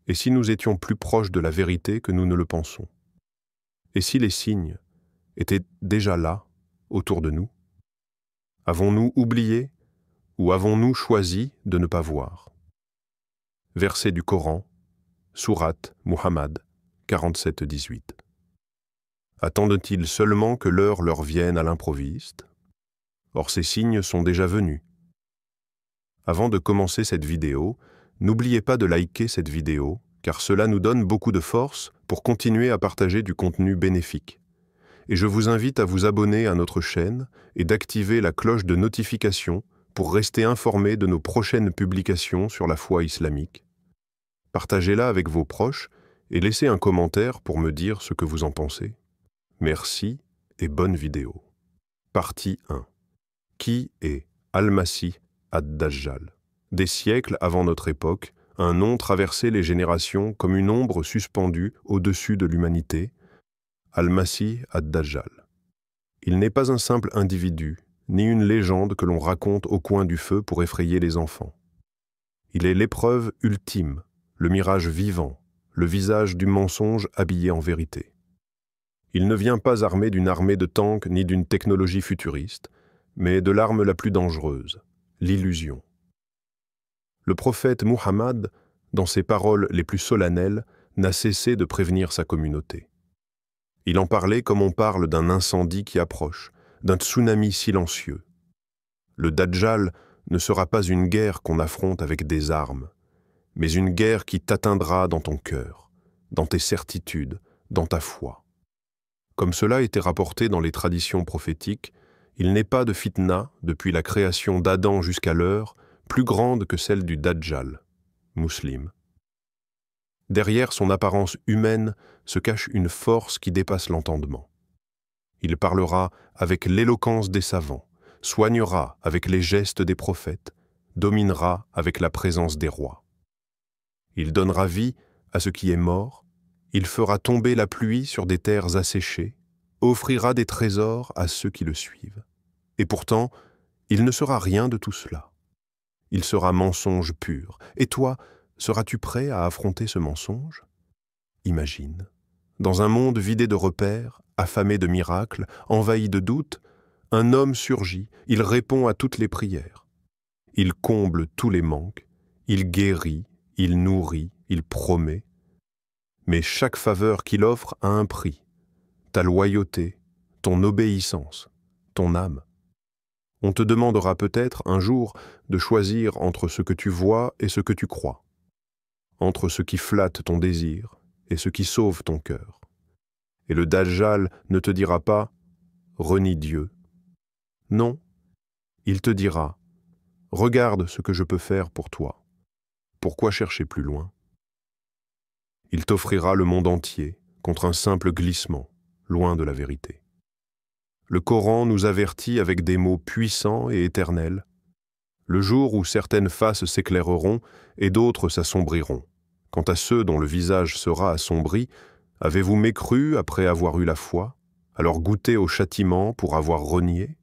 Et si nous étions plus proches de la vérité que nous ne le pensons? Et si les signes étaient déjà là, autour de nous? Avons-nous oublié ou avons-nous choisi de ne pas voir? Verset du Coran, Sourate Muhammad 47-18. Attendent-ils seulement que l'heure leur vienne à l'improviste? Or ces signes sont déjà venus. Avant de commencer cette vidéo, n'oubliez pas de liker cette vidéo, car cela nous donne beaucoup de force pour continuer à partager du contenu bénéfique. Et je vous invite à vous abonner à notre chaîne et d'activer la cloche de notification pour rester informé de nos prochaines publications sur la foi islamique. Partagez-la avec vos proches et laissez un commentaire pour me dire ce que vous en pensez. Merci et bonne vidéo. Partie 1. Qui est Al-Masih ad-Dajjal? Des siècles avant notre époque, un nom traversait les générations comme une ombre suspendue au-dessus de l'humanité, Al-Masih ad-Dajjal. Il n'est pas un simple individu, ni une légende que l'on raconte au coin du feu pour effrayer les enfants. Il est l'épreuve ultime, le mirage vivant, le visage du mensonge habillé en vérité. Il ne vient pas armé d'une armée de tanks ni d'une technologie futuriste, mais de l'arme la plus dangereuse, l'illusion. Le prophète Muhammad, dans ses paroles les plus solennelles, n'a cessé de prévenir sa communauté. Il en parlait comme on parle d'un incendie qui approche, d'un tsunami silencieux. Le Dajjal ne sera pas une guerre qu'on affronte avec des armes, mais une guerre qui t'atteindra dans ton cœur, dans tes certitudes, dans ta foi. Comme cela était rapporté dans les traditions prophétiques, il n'est pas de fitna, depuis la création d'Adam jusqu'à l'heure, plus grande que celle du Dajjal, Muslim. Derrière son apparence humaine se cache une force qui dépasse l'entendement. Il parlera avec l'éloquence des savants, soignera avec les gestes des prophètes, dominera avec la présence des rois. Il donnera vie à ce qui est mort, il fera tomber la pluie sur des terres asséchées, offrira des trésors à ceux qui le suivent. Et pourtant, il ne sera rien de tout cela. Il sera mensonge pur. Et toi, seras-tu prêt à affronter ce mensonge? Imagine, dans un monde vidé de repères, affamé de miracles, envahi de doutes, un homme surgit, il répond à toutes les prières. Il comble tous les manques, il guérit, il nourrit, il promet. Mais chaque faveur qu'il offre a un prix. Ta loyauté, ton obéissance, ton âme. On te demandera peut-être un jour de choisir entre ce que tu vois et ce que tu crois, entre ce qui flatte ton désir et ce qui sauve ton cœur. Et le Dajjal ne te dira pas « renie Dieu ». Non, il te dira « regarde ce que je peux faire pour toi. Pourquoi chercher plus loin ?» Il t'offrira le monde entier contre un simple glissement, loin de la vérité. Le Coran nous avertit avec des mots puissants et éternels. Le jour où certaines faces s'éclaireront et d'autres s'assombriront. Quant à ceux dont le visage sera assombri, avez-vous mécru après avoir eu la foi, alors goûtez au châtiment pour avoir renié?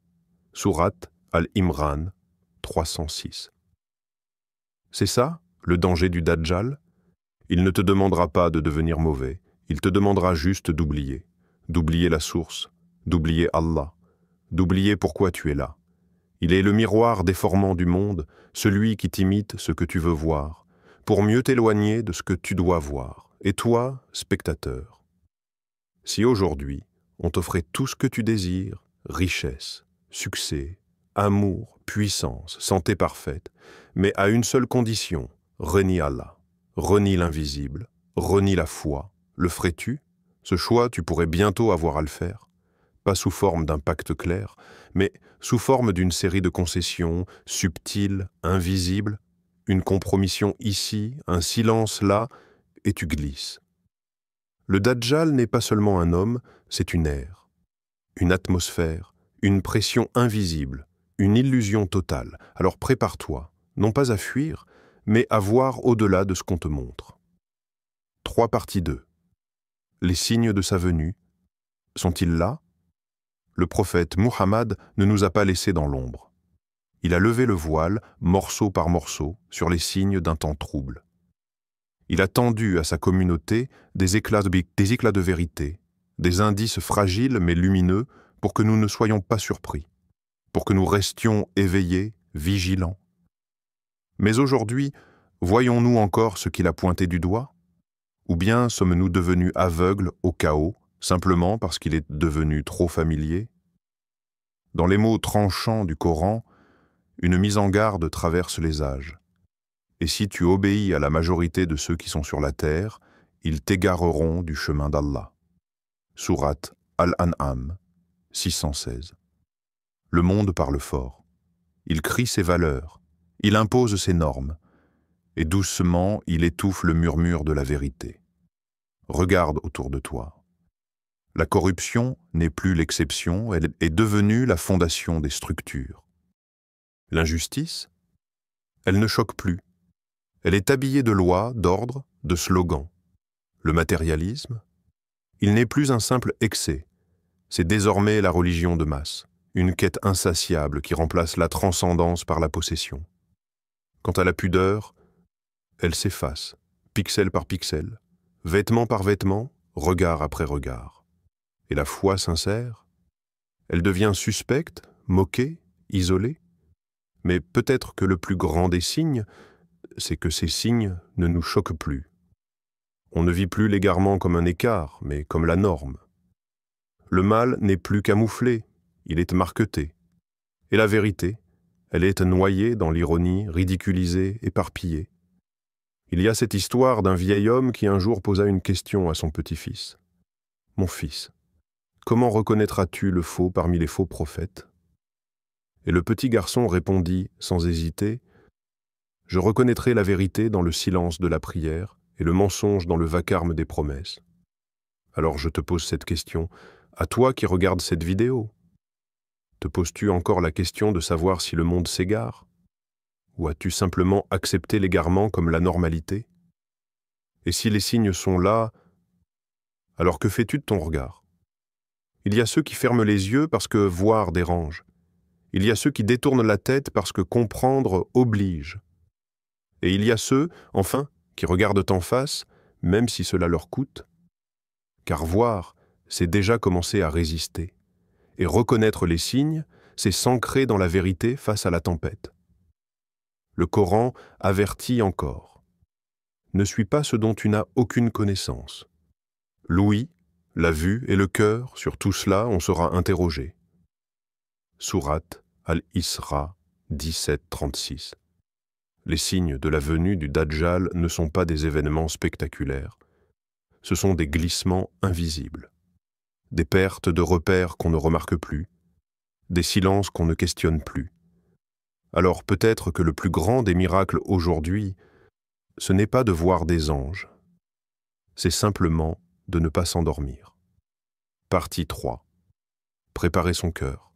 Sourate Al-Imran 306. C'est ça, le danger du Dajjal? Il ne te demandera pas de devenir mauvais, il te demandera juste d'oublier la source, d'oublier Allah, d'oublier pourquoi tu es là. Il est le miroir déformant du monde, celui qui t'imite ce que tu veux voir, pour mieux t'éloigner de ce que tu dois voir. Et toi, spectateur, si aujourd'hui on t'offrait tout ce que tu désires, richesse, succès, amour, puissance, santé parfaite, mais à une seule condition, renie Allah, renie l'invisible, renie la foi, le ferais-tu? Ce choix, tu pourrais bientôt avoir à le faire. Pas sous forme d'un pacte clair, mais sous forme d'une série de concessions, subtiles, invisibles, une compromission ici, un silence là, et tu glisses. Le Dajjal n'est pas seulement un homme, c'est une ère, une atmosphère, une pression invisible, une illusion totale. Alors prépare-toi, non pas à fuir, mais à voir au-delà de ce qu'on te montre. 3 partie 2. Les signes de sa venue, sont-ils là? Le prophète Muhammad ne nous a pas laissés dans l'ombre. Il a levé le voile, morceau par morceau, sur les signes d'un temps trouble. Il a tendu à sa communauté des éclats de vérité, des indices fragiles mais lumineux pour que nous ne soyons pas surpris, pour que nous restions éveillés, vigilants. Mais aujourd'hui, voyons-nous encore ce qu'il a pointé du doigt? Ou bien sommes-nous devenus aveugles au chaos, simplement parce qu'il est devenu trop familier? Dans les mots tranchants du Coran, une mise en garde traverse les âges. Et si tu obéis à la majorité de ceux qui sont sur la terre, ils t'égareront du chemin d'Allah. Sourate Al-An'am, 616. Le monde parle fort. Il crie ses valeurs, il impose ses normes, et doucement il étouffe le murmure de la vérité. Regarde autour de toi. La corruption n'est plus l'exception, elle est devenue la fondation des structures. L'injustice, elle ne choque plus. Elle est habillée de lois, d'ordres, de slogans. Le matérialisme, il n'est plus un simple excès. C'est désormais la religion de masse, une quête insatiable qui remplace la transcendance par la possession. Quant à la pudeur, elle s'efface, pixel par pixel, vêtement par vêtement, regard après regard. Et la foi sincère, elle devient suspecte, moquée, isolée. Mais peut-être que le plus grand des signes, c'est que ces signes ne nous choquent plus. On ne vit plus l'égarement comme un écart, mais comme la norme. Le mal n'est plus camouflé, il est marqueté. Et la vérité, elle est noyée dans l'ironie, ridiculisée, éparpillée. Il y a cette histoire d'un vieil homme qui un jour posa une question à son petit-fils. « Mon fils, comment reconnaîtras-tu le faux parmi les faux prophètes ?» Et le petit garçon répondit, sans hésiter, « Je reconnaîtrai la vérité dans le silence de la prière et le mensonge dans le vacarme des promesses. » Alors je te pose cette question, à toi qui regardes cette vidéo. Te poses-tu encore la question de savoir si le monde s'égare? Ou as-tu simplement accepté l'égarement comme la normalité? Et si les signes sont là, alors que fais-tu de ton regard? Il y a ceux qui ferment les yeux parce que voir dérange. Il y a ceux qui détournent la tête parce que comprendre oblige. Et il y a ceux, enfin, qui regardent en face, même si cela leur coûte. Car voir, c'est déjà commencer à résister. Et reconnaître les signes, c'est s'ancrer dans la vérité face à la tempête. Le Coran avertit encore. Ne suis pas ce dont tu n'as aucune connaissance. L'ouïe, la vue et le cœur, sur tout cela, on sera interrogé. Sourate Al-Isra 17-36. Les signes de la venue du Dajjal ne sont pas des événements spectaculaires. Ce sont des glissements invisibles, des pertes de repères qu'on ne remarque plus, des silences qu'on ne questionne plus. Alors peut-être que le plus grand des miracles aujourd'hui, ce n'est pas de voir des anges, c'est simplement de ne pas s'endormir. Partie 3. Préparer son cœur,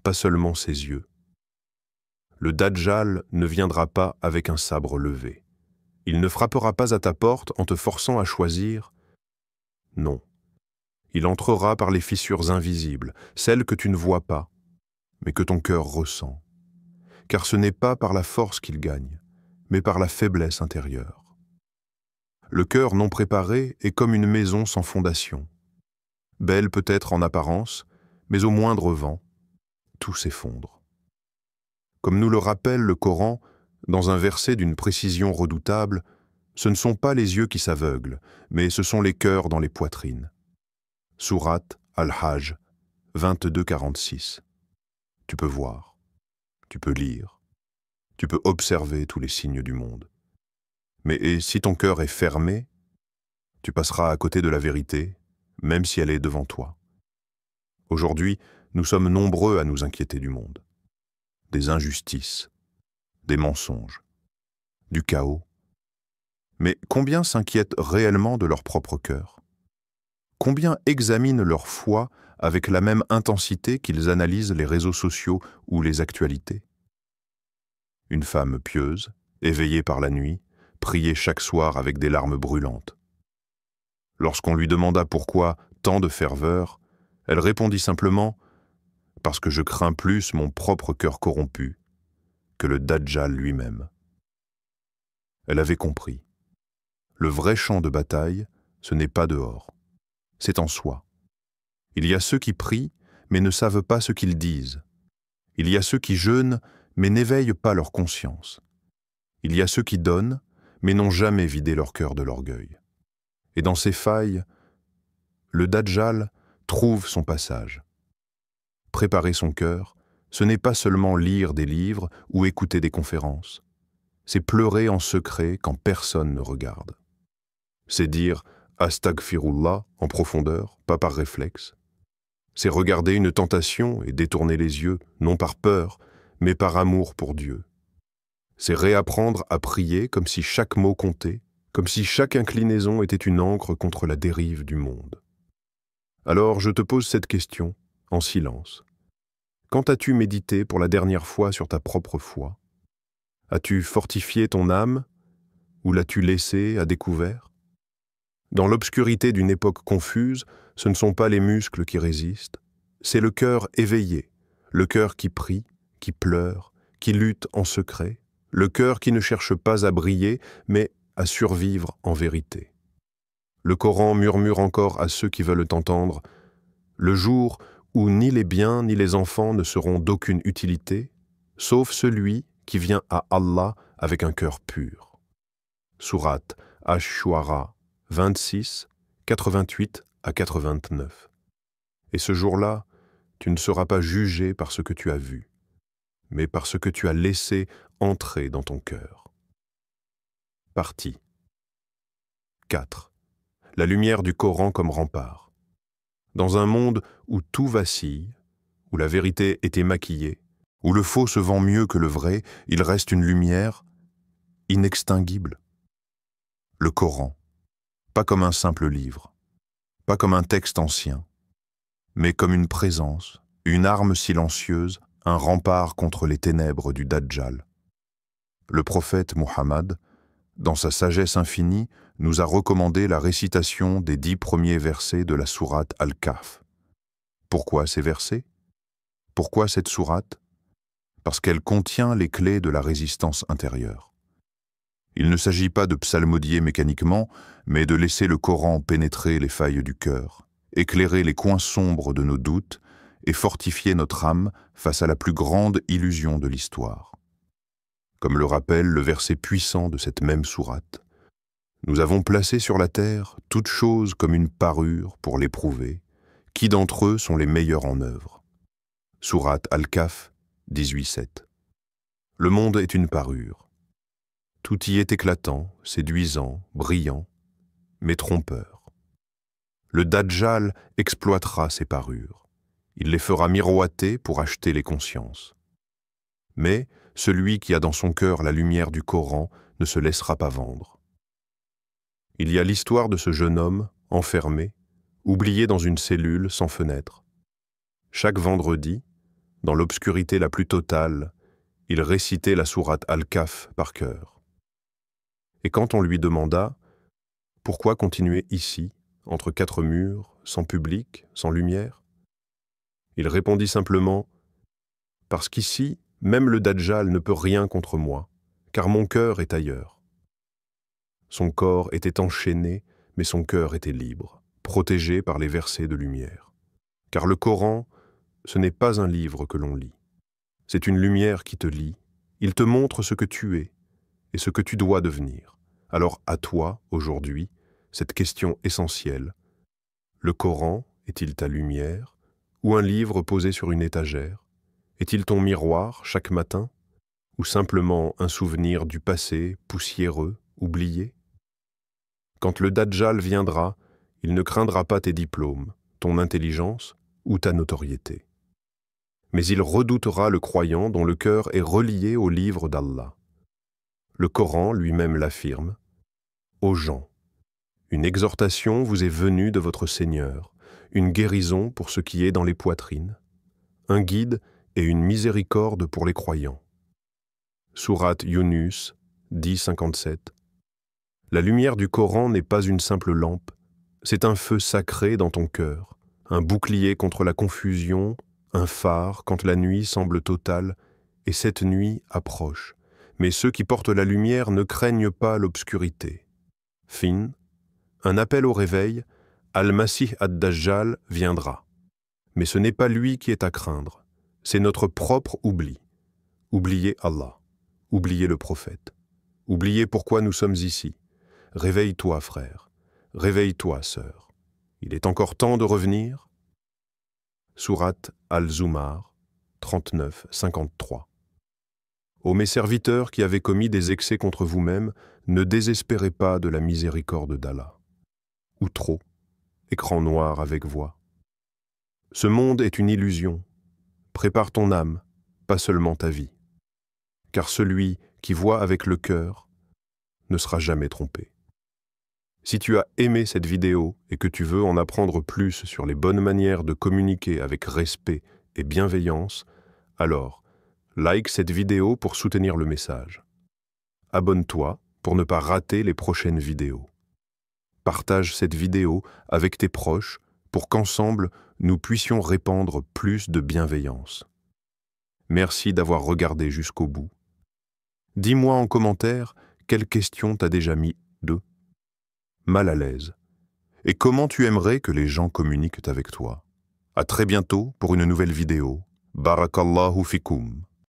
pas seulement ses yeux. Le Dajjal ne viendra pas avec un sabre levé. Il ne frappera pas à ta porte en te forçant à choisir. Non. Il entrera par les fissures invisibles, celles que tu ne vois pas, mais que ton cœur ressent. Car ce n'est pas par la force qu'il gagne, mais par la faiblesse intérieure. Le cœur non préparé est comme une maison sans fondation. Belle peut-être en apparence, mais au moindre vent, tout s'effondre. Comme nous le rappelle le Coran, dans un verset d'une précision redoutable, ce ne sont pas les yeux qui s'aveuglent, mais ce sont les cœurs dans les poitrines. Sourate Al-Hajj 22-46. Tu peux voir, tu peux lire, tu peux observer tous les signes du monde. Mais si ton cœur est fermé, tu passeras à côté de la vérité, même si elle est devant toi. Aujourd'hui, nous sommes nombreux à nous inquiéter du monde. Des injustices, des mensonges, du chaos. Mais combien s'inquiètent réellement de leur propre cœur? Combien examinent leur foi avec la même intensité qu'ils analysent les réseaux sociaux ou les actualités? Une femme pieuse, éveillée par la nuit, priait chaque soir avec des larmes brûlantes. Lorsqu'on lui demanda pourquoi tant de ferveur, elle répondit simplement « Parce que je crains plus mon propre cœur corrompu que le Dajjal lui-même. » Elle avait compris. Le vrai champ de bataille, ce n'est pas dehors, c'est en soi. Il y a ceux qui prient, mais ne savent pas ce qu'ils disent. Il y a ceux qui jeûnent, mais n'éveillent pas leur conscience. Il y a ceux qui donnent, mais n'ont jamais vidé leur cœur de l'orgueil. Et dans ces failles, le Dajjal trouve son passage. Préparer son cœur, ce n'est pas seulement lire des livres ou écouter des conférences. C'est pleurer en secret quand personne ne regarde. C'est dire « Astaghfirullah » en profondeur, pas par réflexe. C'est regarder une tentation et détourner les yeux, non par peur, mais par amour pour Dieu. C'est réapprendre à prier comme si chaque mot comptait, comme si chaque inclinaison était une ancre contre la dérive du monde. Alors je te pose cette question, en silence. Quand as-tu médité pour la dernière fois sur ta propre foi? As-tu fortifié ton âme ou l'as-tu laissée à découvert? Dans l'obscurité d'une époque confuse, ce ne sont pas les muscles qui résistent, c'est le cœur éveillé, le cœur qui prie, qui pleure, qui lutte en secret, le cœur qui ne cherche pas à briller, mais à survivre en vérité. Le Coran murmure encore à ceux qui veulent entendre « Le jour où ni les biens ni les enfants ne seront d'aucune utilité, sauf celui qui vient à Allah avec un cœur pur. » Sourate Ash-Shu'ara 26, 88 à 89. Et ce jour-là, tu ne seras pas jugé par ce que tu as vu, mais par ce que tu as laissé entrer dans ton cœur. Partie 4. La lumière du Coran comme rempart. Dans un monde où tout vacille, où la vérité est émaquillée, où le faux se vend mieux que le vrai, il reste une lumière inextinguible. Le Coran, pas comme un simple livre, pas comme un texte ancien, mais comme une présence, une arme silencieuse, un rempart contre les ténèbres du Dajjal. Le prophète Muhammad, dans sa sagesse infinie, nous a recommandé la récitation des 10 premiers versets de la sourate Al-Kahf. Pourquoi ces versets? Pourquoi cette sourate? Parce qu'elle contient les clés de la résistance intérieure. Il ne s'agit pas de psalmodier mécaniquement, mais de laisser le Coran pénétrer les failles du cœur, éclairer les coins sombres de nos doutes et fortifier notre âme face à la plus grande illusion de l'histoire. Comme le rappelle le verset puissant de cette même sourate, « Nous avons placé sur la terre toutes choses comme une parure pour l'éprouver. Qui d'entre eux sont les meilleurs en œuvre ?» Sourate Al-Kahf 18:7. Le monde est une parure. Tout y est éclatant, séduisant, brillant, mais trompeur. Le Dajjal exploitera ces parures. Il les fera miroiter pour acheter les consciences. Mais celui qui a dans son cœur la lumière du Coran ne se laissera pas vendre. Il y a l'histoire de ce jeune homme, enfermé, oublié dans une cellule sans fenêtre. Chaque vendredi, dans l'obscurité la plus totale, il récitait la sourate Al-Kahf par cœur. Et quand on lui demanda « Pourquoi continuer ici, entre 4 murs, sans public, sans lumière ?» il répondit simplement « Parce qu'ici, même le Dajjal ne peut rien contre moi, car mon cœur est ailleurs. » Son corps était enchaîné, mais son cœur était libre, protégé par les versets de lumière. Car le Coran, ce n'est pas un livre que l'on lit. C'est une lumière qui te lie. Il te montre ce que tu es et ce que tu dois devenir. Alors à toi, aujourd'hui, cette question essentielle. Le Coran est-il ta lumière ou un livre posé sur une étagère? Est-il ton miroir chaque matin ou simplement un souvenir du passé poussiéreux, oublié? Quand le Dajjal viendra, il ne craindra pas tes diplômes, ton intelligence ou ta notoriété. Mais il redoutera le croyant dont le cœur est relié au livre d'Allah. Le Coran lui-même l'affirme. Ô gens, une exhortation vous est venue de votre Seigneur, une guérison pour ce qui est dans les poitrines, un guide et une miséricorde pour les croyants. Sourate Yunus 10:57. La lumière du Coran n'est pas une simple lampe, c'est un feu sacré dans ton cœur, un bouclier contre la confusion, un phare quand la nuit semble totale, et cette nuit approche. Mais ceux qui portent la lumière ne craignent pas l'obscurité. Fin, un appel au réveil, Al-Masih ad-Dajjal viendra. Mais ce n'est pas lui qui est à craindre, c'est notre propre oubli. Oubliez Allah, oubliez le prophète, oubliez pourquoi nous sommes ici. Réveille-toi, frère, réveille-toi, sœur. Il est encore temps de revenir. Sourate Al-Zumar, 39-53. Ô mes serviteurs qui avez commis des excès contre vous-mêmes, ne désespérez pas de la miséricorde d'Allah. Ou trop, écran noir avec voix. Ce monde est une illusion. Prépare ton âme, pas seulement ta vie. Car celui qui voit avec le cœur ne sera jamais trompé. Si tu as aimé cette vidéo et que tu veux en apprendre plus sur les bonnes manières de communiquer avec respect et bienveillance, alors like cette vidéo pour soutenir le message. Abonne-toi pour ne pas rater les prochaines vidéos. Partage cette vidéo avec tes proches pour qu'ensemble, nous puissions répandre plus de bienveillance. Merci d'avoir regardé jusqu'au bout. Dis-moi en commentaire quelle question t'as déjà mis mal à l'aise et comment tu aimerais que les gens communiquent avec toi. À très bientôt pour une nouvelle vidéo. Barakallahu fikoum.